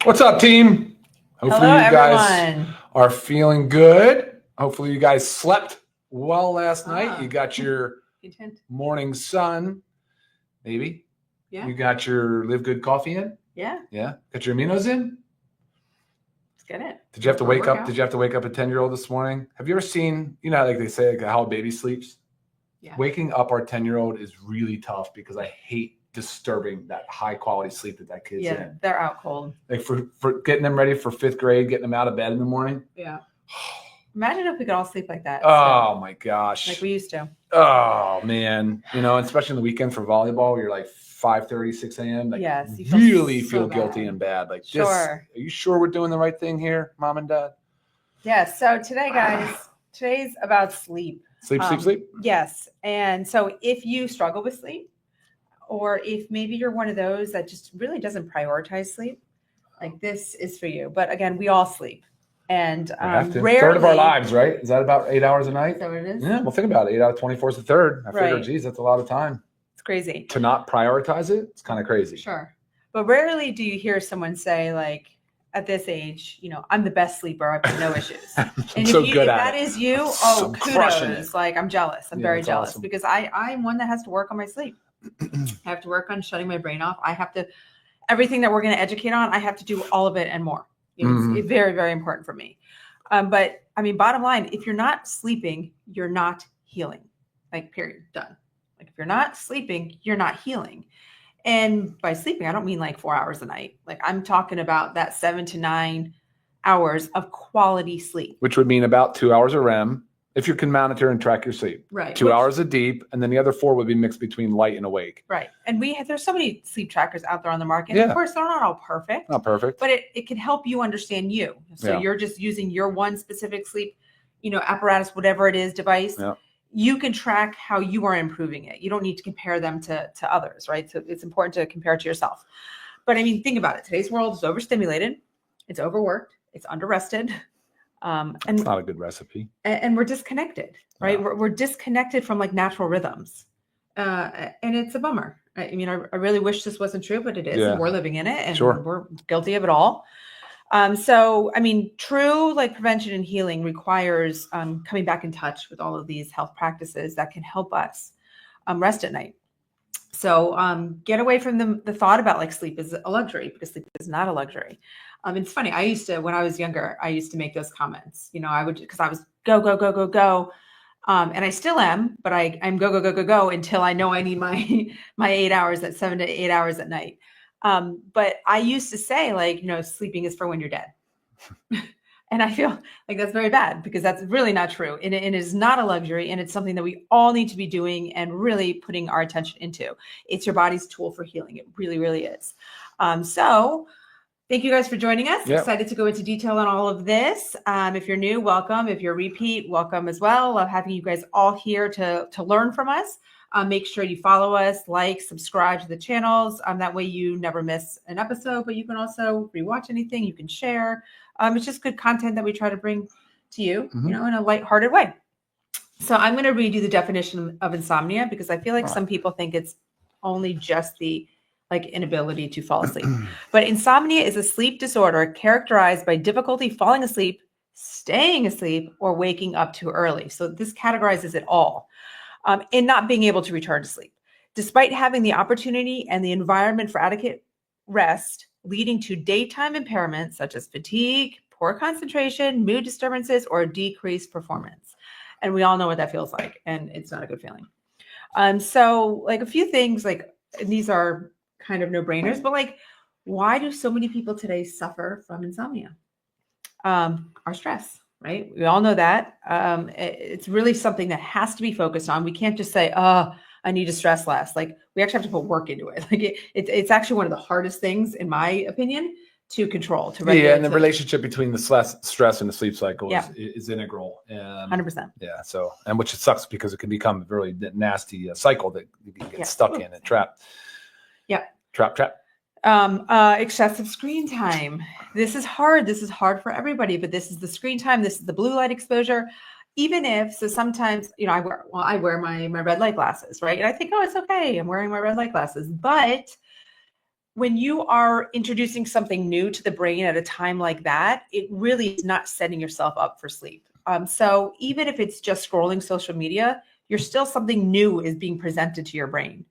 What's up, team? Hopefully Hello, you guys everyone. are feeling good. Hopefully you guys slept well last night. You got your morning sun, maybe. Yeah. You got your Livegood coffee in. Yeah. Yeah. Got your aminos in. Let's get it. Did you have to wake up? Did you have to wake up a 10-year-old this morning? Have you ever seen, like they say, how a baby sleeps? Yeah. Waking up our 10-year-old is really tough because I hate disturbing that high quality sleep that kid's in. They're out cold. Like for getting them ready for 5th grade, getting them out of bed in the morning. Yeah. Imagine if we could all sleep like that. Oh my gosh. Like we used to. Oh man. Especially on the weekend for volleyball, where you're like 5:30, 6 a.m. Like yes. You really feel guilty and bad. Like sure. Are you sure we're doing the right thing here, mom and dad? Yeah. So today, guys, today's about sleep. Sleep. Yes. And so if you struggle with sleep, or if maybe you're one of those that just really doesn't prioritize sleep, like this is for you. But again, we all sleep. And rarely, third of our lives, right? Is that about 8 hours a night? Is that what it is? Yeah, well, think about it. 8 out of 24 is a third. I figured, geez, that's a lot of time. It's crazy. To not prioritize it, it's kind of crazy. Sure. But rarely do you hear someone say, like, at this age, I'm the best sleeper. I've got no issues. And if that is you, kudos. Like, I'm jealous. I'm very jealous because I'm one that has to work on my sleep. I have to work on shutting my brain off. I have to, everything that we're going to educate on, I have to do all of it and more. It's very, very important for me. But I mean, bottom line, if you're not sleeping, you're not healing. Like, period, done. Like, if you're not sleeping, you're not healing. And by sleeping, I don't mean like 4 hours a night. Like, I'm talking about that 7 to 9 hours of quality sleep. Which would mean about 2 hours of REM. If you can monitor and track your sleep. Right. 2 hours of deep, and then the other 4 would be mixed between light and awake. Right. And there's so many sleep trackers out there on the market. And of course, they're not all perfect. Not perfect. But it can help you understand you. So you're just using your one specific sleep, apparatus, whatever it is, device. Yeah. You can track how you are improving it. You don't need to compare them to others, right? So it's important to compare it to yourself. But I mean, think about it. Today's world is overstimulated. It's overworked. It's underrested. And it's not a good recipe. And we're disconnected, right? Yeah. We're disconnected from like natural rhythms. And it's a bummer. I mean, I really wish this wasn't true, but it is. Yeah. And we're living in it, and sure. We're guilty of it all. So, I mean, true like prevention and healing requires coming back in touch with all of these health practices that can help us rest at night. So get away from the thought about like sleep is a luxury, because sleep is not a luxury. It's funny. When I was younger, I used to make those comments, because I was go. And I still am, but I'm go until I know I need my 8 hours, at 7 to 8 hours at night. But I used to say, like, sleeping is for when you're dead. And I feel like that's very bad, because that's really not true. And it is not a luxury. And it's something that we all need to be doing and really putting our attention into. It's your body's tool for healing. It really, really is. So thank you guys for joining us. Yep. Excited to go into detail on all of this. If you're new, welcome. If you're repeat, welcome as well. Love having you guys all here to learn from us. Make sure you follow us, like, subscribe to the channels. That way you never miss an episode, but you can also rewatch anything. You can share. It's just good content that we try to bring to you, in a lighthearted way. So I'm going to read you the definition of insomnia, because I feel like some people think it's only just the inability to fall asleep. But insomnia is a sleep disorder characterized by difficulty falling asleep, staying asleep, or waking up too early. So this categorizes it all. And not being able to return to sleep, despite having the opportunity and the environment for adequate rest, leading to daytime impairments such as fatigue, poor concentration, mood disturbances, or decreased performance. And we all know what that feels like, and it's not a good feeling. So like a few things, these are kind of no-brainers, but why do so many people today suffer from insomnia? Our stress. Right? We all know that. It's really something that has to be focused on. We can't just say, I need to stress less. We actually have to put work into it. It's actually one of the hardest things, in my opinion, to control, to regulate. Yeah, and the relationship between the stress and the sleep cycle is integral. 100%. Yeah, so, and which it sucks, because it can become a really nasty cycle that you can get stuck in and trapped. Yeah. Trap. Excessive screen time. This is hard. This is hard for everybody, but this is the screen time. This is the blue light exposure. So sometimes, I wear my red light glasses, right? And I think, it's okay. I'm wearing my red light glasses, but when you are introducing something new to the brain at a time like that, it really is not setting yourself up for sleep. So even if it's just scrolling social media, you're still something new is being presented to your brain.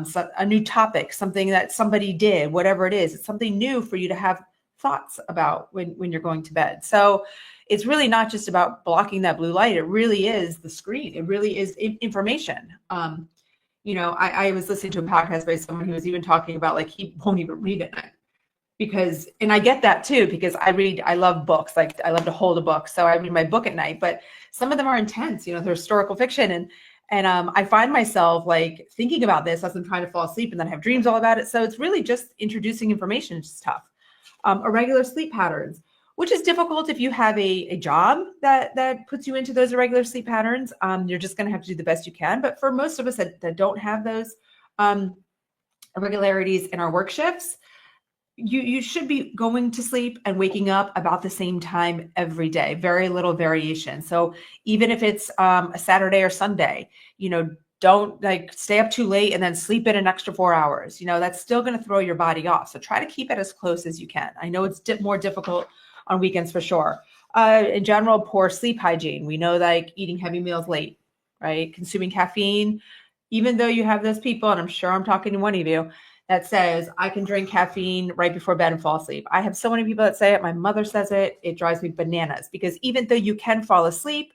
So a new topic, something that somebody did, whatever it is, it's something new for you to have thoughts about when you're going to bed. So it's really not just about blocking that blue light. It really is the screen. It really is information. I was listening to a podcast by someone who was even talking about like he won't even read at night because, and I get that too, because I love books. Like I love to hold a book. So I read my book at night, but some of them are intense, they're historical fiction. And I find myself like thinking about this as I'm trying to fall asleep and then I have dreams all about it. So it's really just introducing information. It's just tough. Irregular sleep patterns, which is difficult if you have a job that puts you into those irregular sleep patterns. You're just going to have to do the best you can. But for most of us that don't have those irregularities in our work shifts, you should be going to sleep and waking up about the same time every day, very little variation. So even if it's a Saturday or Sunday, don't like stay up too late and then sleep in an extra 4 hours. That's still going to throw your body off. So try to keep it as close as you can. I know it's more difficult on weekends for sure. In general, poor sleep hygiene. We know like eating heavy meals late, right? Consuming caffeine, even though you have those people, and I'm sure I'm talking to one of you, that says, I can drink caffeine right before bed and fall asleep. I have so many people that say it. My mother says it. It drives me bananas because even though you can fall asleep,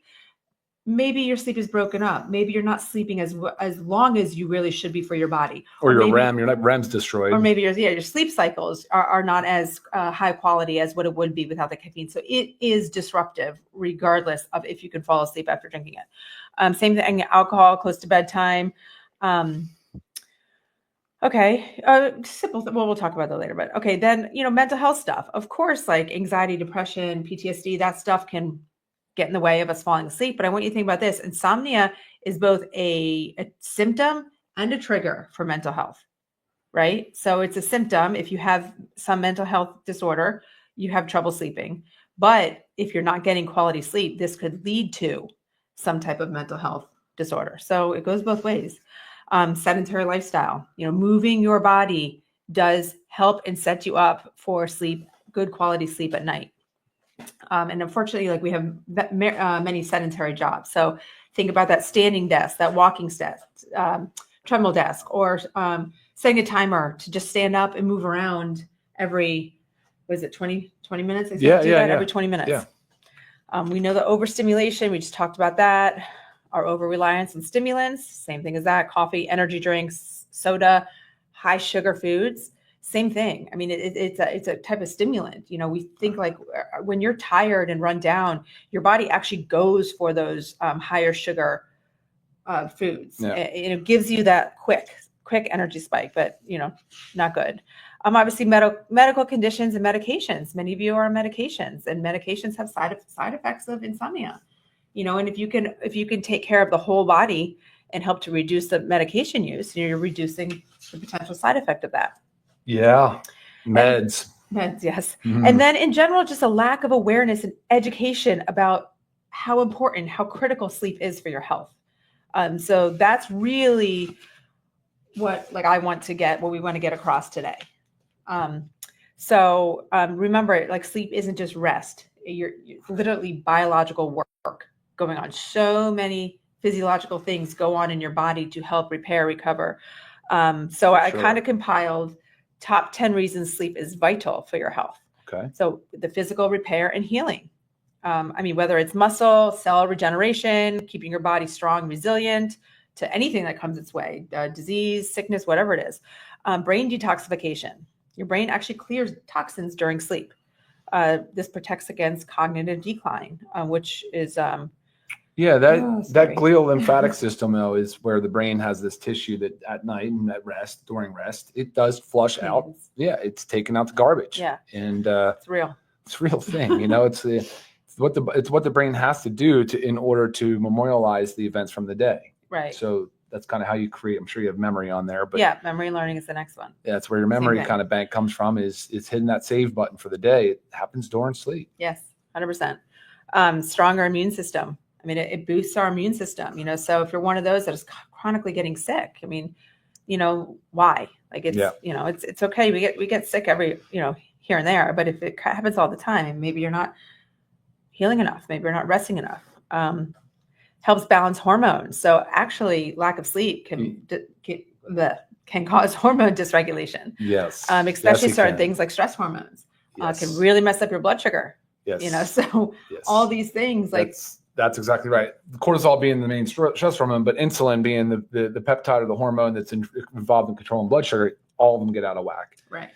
maybe your sleep is broken up. Maybe you're not sleeping as long as you really should be for your body. Or your REM's destroyed. Or maybe your sleep cycles are not as high quality as what it would be without the caffeine. So it is disruptive regardless of if you can fall asleep after drinking it. Same thing, alcohol close to bedtime. Okay. Simple. Well, we'll talk about that later, but okay. Then, mental health stuff, of course, like anxiety, depression, PTSD, that stuff can get in the way of us falling asleep. But I want you to think about this. Insomnia is both a symptom and a trigger for mental health, right? So it's a symptom. If you have some mental health disorder, you have trouble sleeping. But if you're not getting quality sleep, this could lead to some type of mental health disorder. So it goes both ways. Sedentary lifestyle, moving your body does help and set you up for sleep, good quality sleep at night. And unfortunately, like we have many sedentary jobs. So think about that standing desk, that walking desk, treadmill desk, or setting a timer to just stand up and move around every, 20 minutes? Every 20 minutes. Yeah. We know the overstimulation. We just talked about that. Our over-reliance on stimulants, same thing as that, coffee, energy drinks, soda, high sugar foods, same thing. I mean, it's a type of stimulant. We think like when you're tired and run down, your body actually goes for those higher sugar foods. Yeah. It gives you that quick energy spike, but, not good. Obviously, medical conditions and medications. Many of you are on medications, and medications have side effects of insomnia. And if you can take care of the whole body and help to reduce the medication use, you're reducing the potential side effect of that. Yeah. Meds, yes. Mm-hmm. And then in general, just a lack of awareness and education about how important, how critical sleep is for your health. So that's really what we want to get across today. Remember, like sleep isn't just rest. You're literally biological work going on. So many physiological things go on in your body to help repair, recover. I kind of compiled top 10 reasons sleep is vital for your health. Okay. So the physical repair and healing. Whether it's muscle, cell regeneration, keeping your body strong, resilient to anything that comes its way, disease, sickness, whatever it is. Brain detoxification. Your brain actually clears toxins during sleep. This protects against cognitive decline, which is that glial lymphatic system though is where the brain has this tissue that at night and during rest it does flush out. Yeah, it's taking out the garbage. Yeah, and it's real. It's a real thing. It's what the brain has to do in order to memorialize the events from the day. Right. So that's kind of how you create. I'm sure you have memory on there, but memory learning is the next one. Yeah, that's where your memory kind of bank comes from. Is hitting that save button for the day. It happens during sleep. Yes, 100%. Stronger immune system. It boosts our immune system. So if you're one of those that is chronically getting sick, why? Like it's, Yeah. it's okay. We get sick every, here and there, but if it happens all the time, maybe you're not healing enough, maybe you're not resting enough. Helps balance hormones. So actually lack of sleep can cause hormone dysregulation. Yes. Especially Yes, certain things like stress hormones can really mess up your blood sugar. Yes. So all these things that's exactly right. Cortisol being the main stress hormone, but insulin being the peptide or the hormone that's involved in controlling blood sugar, all of them get out of whack. Right.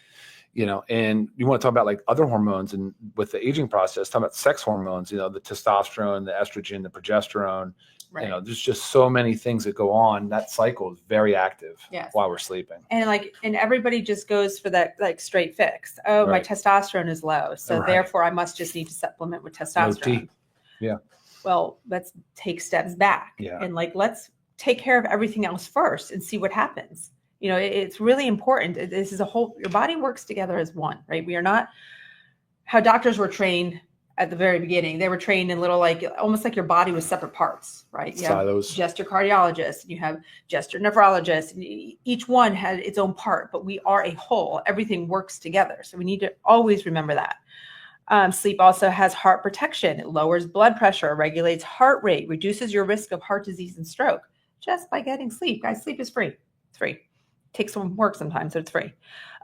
And you want to talk about like other hormones, and with the aging process, talk about sex hormones, the testosterone, the estrogen, the progesterone, right. There's just so many things that go on. That cycle is very active while we're sleeping. And everybody just goes for that like straight fix. Oh, my testosterone is low. So therefore I must just need to supplement with testosterone. Yeah. Well, let's take steps back and let's take care of everything else first and see what happens. It's really important. This is your body works together as one, right? We are not how doctors were trained at the very beginning. They were trained in little, almost like your body was separate parts, right? You Silos. Have just your cardiologist, and you have just your nephrologist, and each one had its own part, but we are a whole. Everything works together. So we need to always remember that. Sleep also has heart protection. It lowers blood pressure, regulates heart rate, reduces your risk of heart disease and stroke just by getting sleep. Guys, sleep is free. It's free. Takes some work sometimes, so it's free.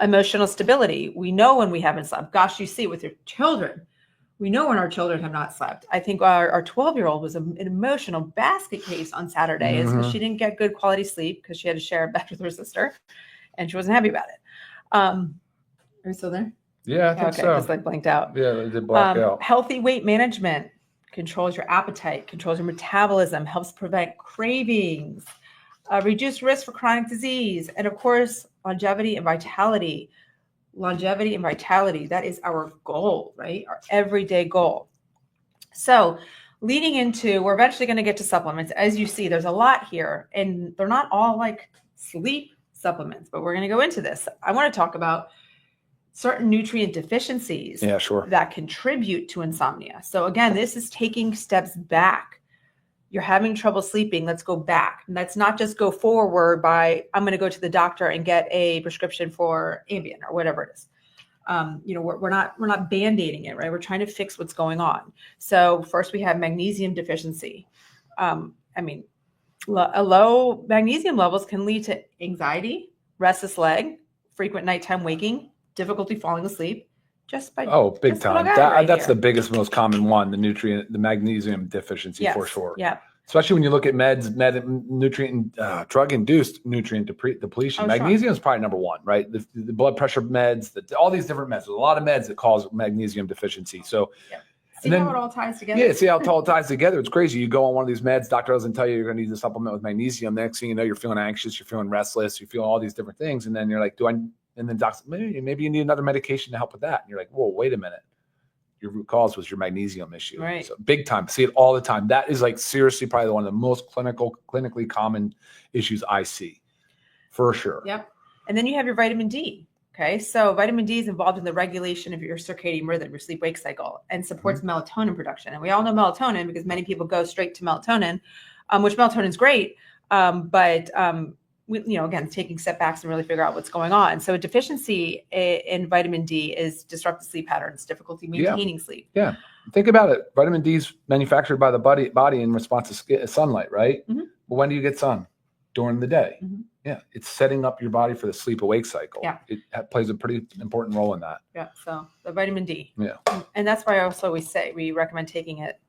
Emotional stability. We know when we haven't slept. Gosh, you see with your children. We know when our children have not slept. I think our 12-year-old was an emotional basket case on Saturdays because she didn't get good quality sleep because she had to share a bed with her sister, and she wasn't happy about it. Are you still there? Yeah, I think so. Just like blanked out. Yeah, they did black out. Healthy weight management controls your appetite, controls your metabolism, helps prevent cravings, reduce risk for chronic disease, and of course, longevity and vitality. Longevity and vitality, that is our goal, right? Our everyday goal. So leading into, we're eventually going to get to supplements. As you see, there's a lot here, and they're not all like sleep supplements, but we're going to go into this. I want to talk about certain nutrient deficiencies that contribute to insomnia. So again, this is taking steps back. You're having trouble sleeping. Let's go back. And let's not just go forward by, I'm going to go to the doctor and get a prescription for Ambien or whatever it is. We're not band-aiding it, right? We're trying to fix what's going on. So first we have magnesium deficiency. Low magnesium levels can lead to anxiety, restless leg, frequent nighttime waking, difficulty falling asleep. Just by big time. That's the biggest, most common one, the magnesium deficiency for sure. Yeah. Especially when you look at drug-induced nutrient depletion. Magnesium is probably number one, right? The blood pressure meds, all these different meds. There's a lot of meds that cause magnesium deficiency. So see how it all ties together? Yeah, see how it all ties together. It's crazy. You go on one of these meds, doctor doesn't tell you you're going to need to supplement with magnesium. The next thing you know, you're feeling anxious, you're feeling restless, you feel all these different things. And then you're like, and then doctor, maybe you need another medication to help with that. And you're like, whoa, wait a minute. Your root cause was your magnesium issue. Right. So big time. See it all the time. That is like seriously probably one of the most clinically common issues I see for sure. Yep. And then you have your vitamin D. Okay. So vitamin D is involved in the regulation of your circadian rhythm, your sleep-wake cycle, and supports melatonin production. And we all know melatonin because many people go straight to melatonin, which melatonin is great. But again, taking step backs and really figure out what's going on. So a deficiency in vitamin D is disrupted sleep patterns, difficulty maintaining sleep. Yeah. Think about it. Vitamin D is manufactured by the body in response to sunlight, right? Mm-hmm. But when do you get sun? During the day. Mm-hmm. Yeah. It's setting up your body for the sleep-awake cycle. Yeah. It plays a pretty important role in that. Yeah. So the vitamin D. Yeah. And that's why also always say we recommend taking it,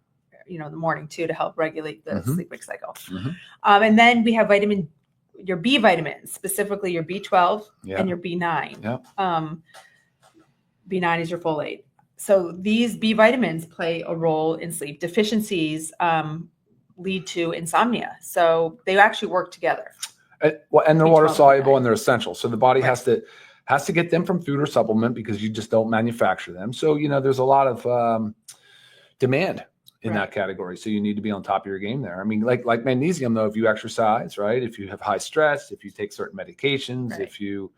in the morning too, to help regulate the sleep-wake cycle. Mm-hmm. And then we have your B vitamins, specifically your B12 and your B9. Yeah. B9 is your folate. So these B vitamins play a role in sleep. Deficiencies lead to insomnia. So they actually work together. And they're water soluble and they're essential. So the body has to get them from food or supplement because you just don't manufacture them. So, there's a lot of demand in that category. So you need to be on top of your game there. I mean, like magnesium, though, if you exercise, right? If you have high stress, if you take certain medications, if you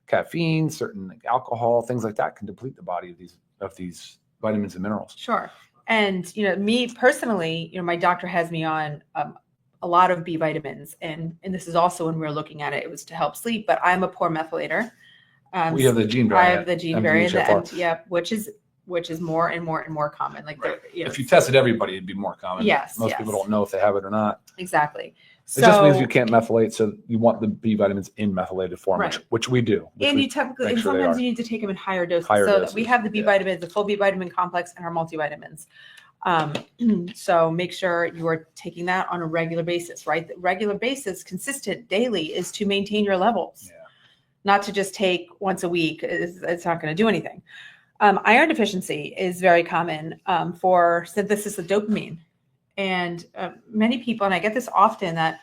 caffeine, certain alcohol, things like that can deplete the body of these vitamins and minerals. Sure. And, me personally, my doctor has me on a a lot of B vitamins. And this is also when we were looking at it, it was to help sleep, but I'm a poor methylator. We have the gene variant. I have the gene variant, which is more and more common. Like if you tested everybody, it'd be more common. Yes. Most people don't know if they have it or not. Exactly. It just means you can't methylate, so you want the B vitamins in methylated form, which we do. And you typically, and sometimes you need to take them in higher doses. That we have the B vitamins, the full B vitamin complex, and our multivitamins. So make sure you are taking that on a regular basis, right? The regular basis, consistent daily, is to maintain your levels, not to just take once a week. It's not going to do anything. Iron deficiency is very common for synthesis of dopamine. And many people, and I get this often, that,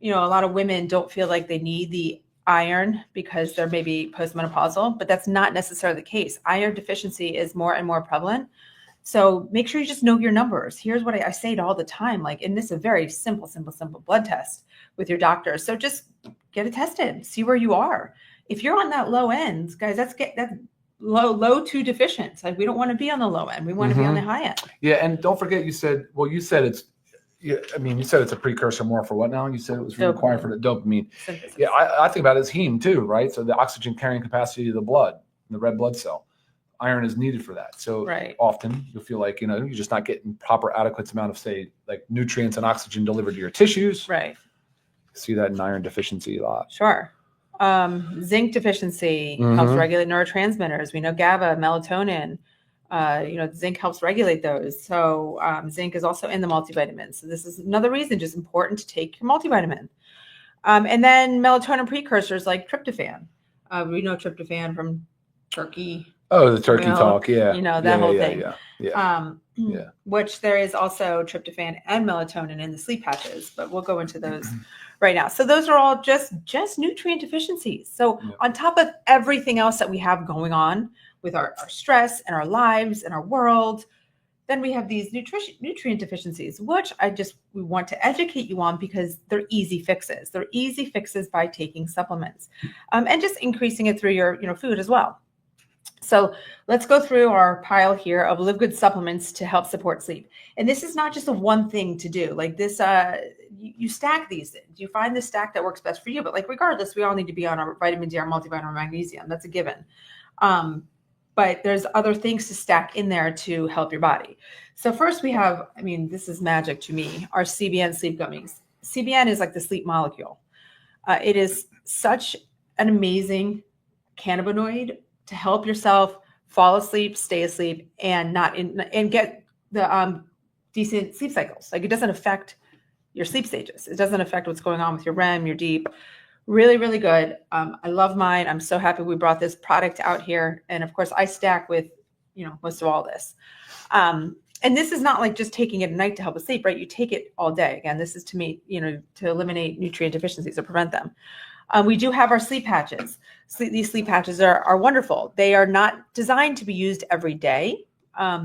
a lot of women don't feel like they need the iron because they're maybe postmenopausal, but that's not necessarily the case. Iron deficiency is more and more prevalent. So make sure you just know your numbers. Here's what I say it all the time. And this is a very simple blood test with your doctor. So just get it tested, see where you are. If you're on that low end, guys, that's low to deficient. We don't want to be on the low end. We want to be on the high end. Yeah. And don't forget, you said it's a precursor more for what now? You said it was required for the dopamine. Synthesis. Yeah. I think about it as heme too, right? So the oxygen carrying capacity of the blood, the red blood cell, iron is needed for that. So often you'll feel like, you're just not getting proper adequate amount of, say, like nutrients and oxygen delivered to your tissues. Right. See that in iron deficiency a lot. Sure. Zinc deficiency helps regulate neurotransmitters. We know GABA, melatonin, zinc helps regulate those. So zinc is also in the multivitamins. So this is another reason, just important to take your multivitamin. And then melatonin precursors like tryptophan. We know tryptophan from turkey. Oh, the turkey talk. Yeah. That whole thing. Yeah. Which there is also tryptophan and melatonin in the sleep patches, but we'll go into those right now. So those are all just nutrient deficiencies. So on top of everything else that we have going on with our stress and our lives and our world, then we have these nutrient deficiencies, which we want to educate you on because they're easy fixes. They're easy fixes by taking supplements and just increasing it through your food as well. So let's go through our pile here of Livegood supplements to help support sleep. And this is not just a one thing to do. Like this, you stack these things. You find the stack that works best for you. But regardless, we all need to be on our vitamin D, our multivitamin, magnesium. That's a given. But there's other things to stack in there to help your body. So first we have, this is magic to me, our CBN sleep gummies. CBN is like the sleep molecule. It is such an amazing cannabinoid to help yourself fall asleep, stay asleep, and get the decent sleep cycles. It doesn't affect your sleep stages. It doesn't affect what's going on with your REM, your deep. Really, really good. I love mine. I'm so happy we brought this product out here. And of course, I stack with, most of all this. And this is not like just taking it at night to help us sleep, right? You take it all day. Again, this is to eliminate nutrient deficiencies or prevent them. We do have our sleep patches. These sleep patches are wonderful. They are not designed to be used every day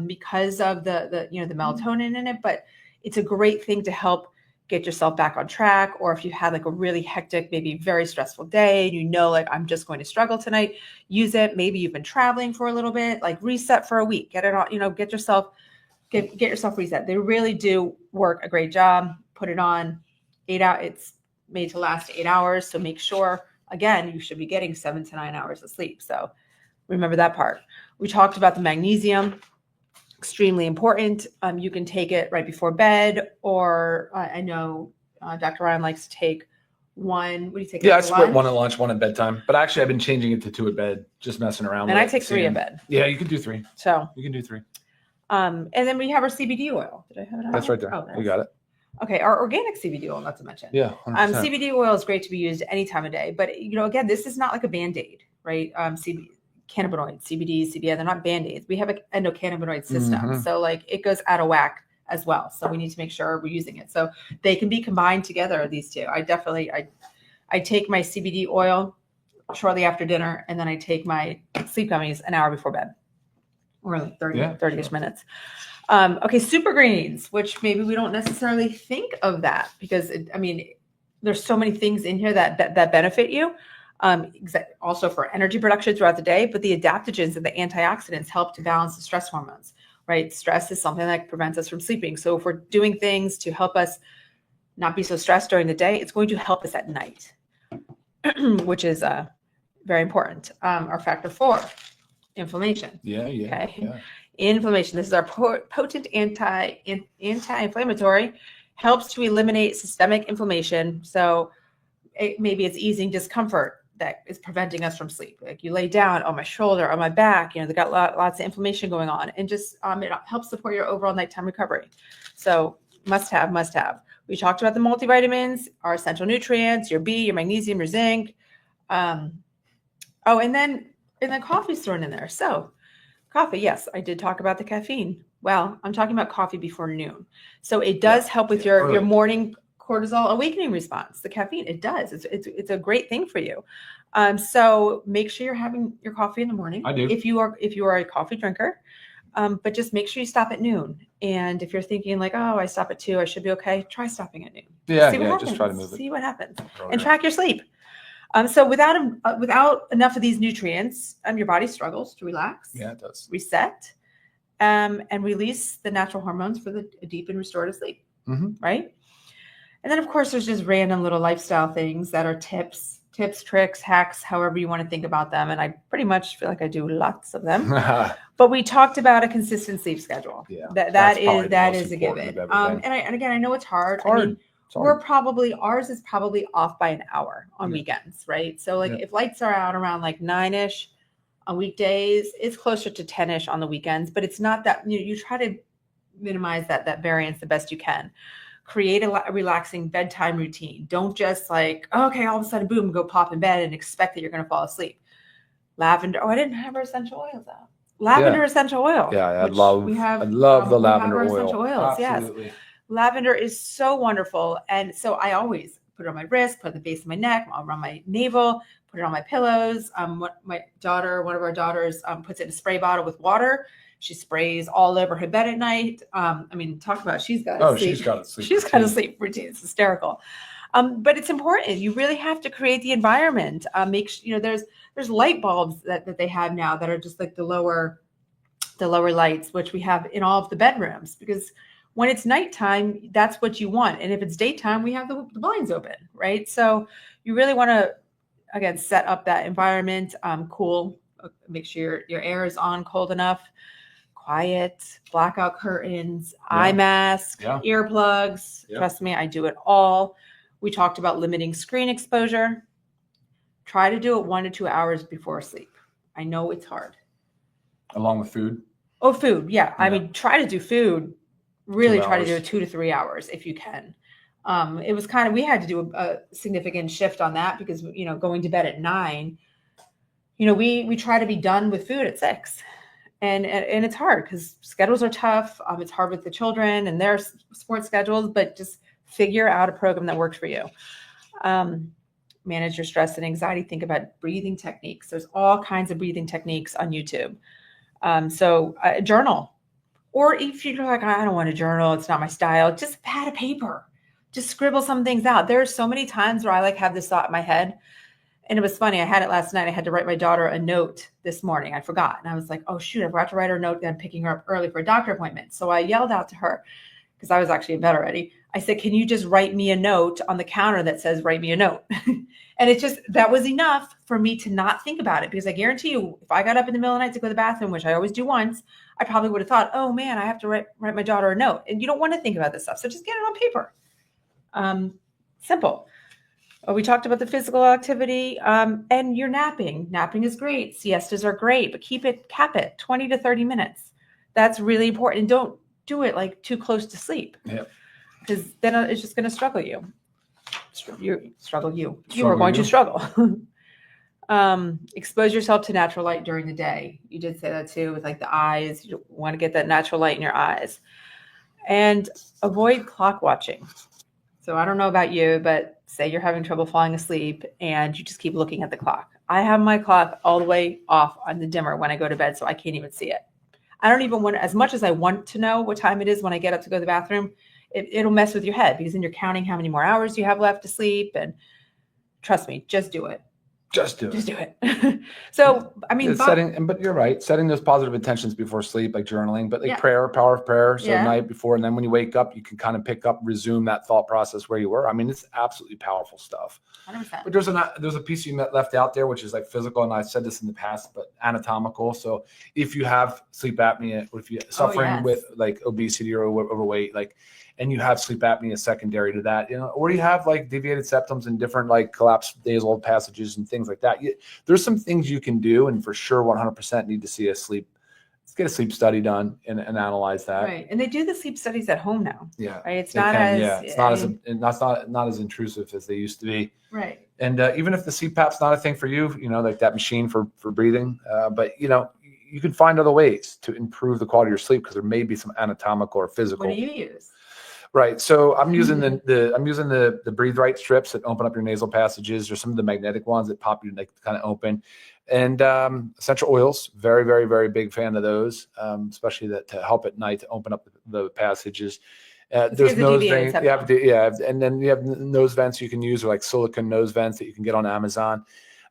because of the melatonin in it, but it's a great thing to help get yourself back on track. Or if you had a really hectic, maybe very stressful day, and I'm just going to struggle tonight, use it. Maybe you've been traveling for a little bit, reset for a week, get it on, get yourself reset. They really do work a great job. Put it on 8 hours. It's made to last 8 hours. So make sure, again, you should be getting 7 to 9 hours of sleep. So remember that part. We talked about the magnesium, extremely important. You can take it right before bed, or I know Dr. Ryan likes to take one. What do you take? Yeah, I split one at lunch, one at bedtime. But actually, I've been changing it to 2 at bed, just messing around. And I take 3 at bed. Yeah, you can do 3. So you can do 3. And then we have our CBD oil. Did I have it on? That's right there. Oh, we got it. Okay, our organic CBD oil, not to mention. Yeah. CBD oil is great to be used any time of day, but again, this is not like a Band-Aid, right? Cannabinoids, CBD, CBN, they're not Band-Aids. We have an endocannabinoid system, so it goes out of whack as well. So we need to make sure we're using it. So they can be combined together, these two. I take my CBD oil shortly after dinner, and then I take my sleep gummies an hour before bed, or 30-ish minutes. Okay, super greens, which maybe we don't necessarily think of that because there's so many things in here that benefit you. Also for energy production throughout the day, but the adaptogens and the antioxidants help to balance the stress hormones, right? Stress is something that prevents us from sleeping. So if we're doing things to help us not be so stressed during the day, it's going to help us at night, which is very important. Our factor 4, inflammation. Yeah. Okay. Inflammation. This is our potent anti-inflammatory, helps to eliminate systemic inflammation. So maybe it's easing discomfort that is preventing us from sleep. Like you lay down, my shoulder, on my back, they got lots of inflammation going on, and just it helps support your overall nighttime recovery. So must have. We talked about the multivitamins, our essential nutrients, your B, your magnesium, your zinc. And then coffee's thrown in there. So coffee, yes, I did talk about the caffeine. Well, I'm talking about coffee before noon. So it does help with your morning cortisol awakening response. The caffeine, it does. It's a great thing for you. So make sure you're having your coffee in the morning. I do. If you are a coffee drinker, but just make sure you stop at noon. And if you're thinking like, I stop at 2, I should be okay, try stopping at noon. Yeah, See what happens. just try to move it. See what happens, and track your sleep. So without enough of these nutrients, your body struggles to relax. Yeah, it does. Reset, and release the natural hormones for the deep and restorative sleep. Right. And then, of course, there's just random little lifestyle things that are tips, tricks, hacks, however you want to think about them. And I pretty much feel like I do lots of them. But we talked about a consistent sleep schedule. Yeah, that is a given. And again, I know it's hard. I mean, ours is probably off by an hour on weekends, right? So if lights are out around like 9-ish on weekdays, it's closer to 10-ish on the weekends. But it's not that you try to minimize that variance the best you can. Create a relaxing bedtime routine. Don't just like, okay, all of a sudden, boom, go pop in bed and expect that you're going to fall asleep. Lavender. I didn't have our essential oils out. Lavender essential oil. Yeah, I love the lavender oil. Essential oils. Absolutely. Yes. Lavender is so wonderful. And so I always put it on my wrist, put it at the base of my neck, around my navel, put it on my pillows. One of our daughters, puts it in a spray bottle with water. She sprays all over her bed at night. Talk about she's got a sleep routine. It's hysterical. But it's important. You really have to create the environment. There's light bulbs that they have now that are just like the lower lights, which we have in all of the bedrooms, because when it's nighttime, that's what you want. And if it's daytime, we have the blinds open, right? So you really want to, again, set up that environment, cool, make sure your air is on cold enough. Quiet, blackout curtains, eye mask, earplugs. Trust me, I do it all. We talked about limiting screen exposure. Try to do it 1 to 2 hours before sleep. I know it's hard. Along with food? Oh, food. Yeah. Try to do food. Really try to do it 2 to 3 hours if you can. It was we had to do a significant shift on that because, going to bed at 9, we try to be done with food at 6. And it's hard because schedules are tough. It's hard with the children and their sports schedules, but just figure out a program that works for you. Manage your stress and anxiety. Think about breathing techniques. There's all kinds of breathing techniques on YouTube. So journal. Or if you're like, I don't want to journal, it's not my style, just a pad of paper. Just scribble some things out. There are so many times where I have this thought in my head. And it was funny. I had it last night. I had to write my daughter a note this morning. I forgot. And I was like, oh, shoot, I forgot to write her a note. Then picking her up early for a doctor appointment. So I yelled out to her because I was actually in bed already. I said, can you just write me a note on the counter that says, write me a note? And that was enough for me to not think about it. Because I guarantee you, if I got up in the middle of the night to go to the bathroom, which I always do once, I probably would have thought, oh man, I have to write my daughter a note. And you don't want to think about this stuff. So just get it on paper. Simple. We talked about the physical activity and your napping. Napping is great. Siestas are great, but cap it 20 to 30 minutes. That's really important. And don't do it too close to sleep. Yep. Because then it's just going to struggle you. You are going to struggle. Expose yourself to natural light during the day. You did say that too, with the eyes. You want to get that natural light in your eyes. And avoid clock watching. So I don't know about you, but say you're having trouble falling asleep and you just keep looking at the clock. I have my clock all the way off on the dimmer when I go to bed, so I can't even see it. I don't even want, as much as I want to know what time it is when I get up to go to the bathroom, it'll mess with your head because then you're counting how many more hours you have left to sleep. And trust me, just do it. Just do it. Just do it. So, I mean, but you're right. Setting those positive intentions before sleep, like journaling, but like Yeah. prayer, power of prayer. So Yeah. night before, and then when you wake up, you can kind of resume that thought process where you were. I mean, it's absolutely powerful stuff. 100%. But there's a piece you left out there, which is like physical, and I said this in the past, but anatomical. So if you have sleep apnea, or if you're suffering with like obesity or overweight, like, and you have sleep apnea secondary to that, or you have like deviated septums and different like collapsed nasal passages and things like that. There's some things you can do, and for sure 100% need to see let's get a sleep study done and analyze that. Right. And they do the sleep studies at home now. Yeah. Right. It's not as intrusive as they used to be. Right. And even if the CPAP's not a thing for you, like that machine for breathing, but you can find other ways to improve the quality of your sleep, because there may be some anatomical or physical. What do you use? Right. So I'm using the Breathe Right strips that open up your nasal passages, or some of the magnetic ones that pop you like kind of open, and essential oils. Very, very, very big fan of those, especially to help at night to open up the passages. There's nose vents. And then you have nose vents you can use, or like silicone nose vents that you can get on Amazon.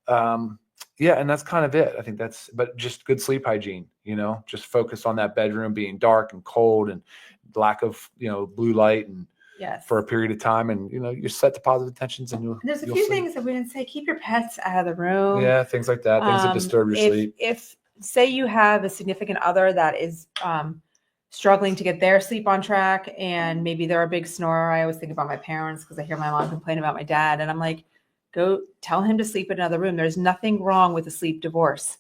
And that's kind of it. I think but just good sleep hygiene, just focus on that bedroom being dark and cold and lack of, blue light and for a period of time. And, you set the positive intentions, and there's a few things that we didn't say. Keep your pets out of the room. Yeah. Things like that. Things that disturb your sleep. If say you have a significant other that is, struggling to get their sleep on track, and maybe they're a big snorer. I always think about my parents, because I hear my mom complain about my dad, and I'm like, go tell him to sleep in another room. There's nothing wrong with a sleep divorce.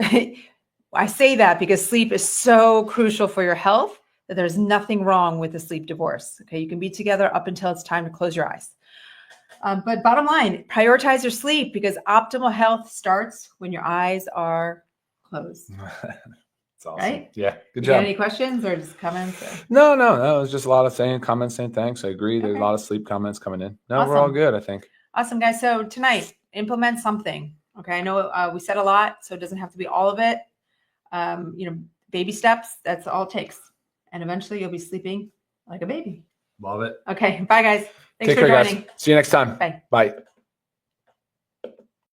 I say that because sleep is so crucial for your health that there's nothing wrong with a sleep divorce. Okay. You can be together up until it's time to close your eyes. But bottom line, prioritize your sleep, because optimal health starts when your eyes are closed. It's awesome. Right? Yeah. Good job. Any questions or just comments? Or? No. It was just a lot of comments saying thanks. I agree. There's a lot of sleep comments coming in. No, We're all good, I think. Awesome, guys. So tonight, implement something. Okay. I know we said a lot, so it doesn't have to be all of it. Baby steps, that's all it takes. And eventually you'll be sleeping like a baby. Love it. Okay. Bye, guys. Thanks Take for care, joining. guys. See you next time. Bye. Bye.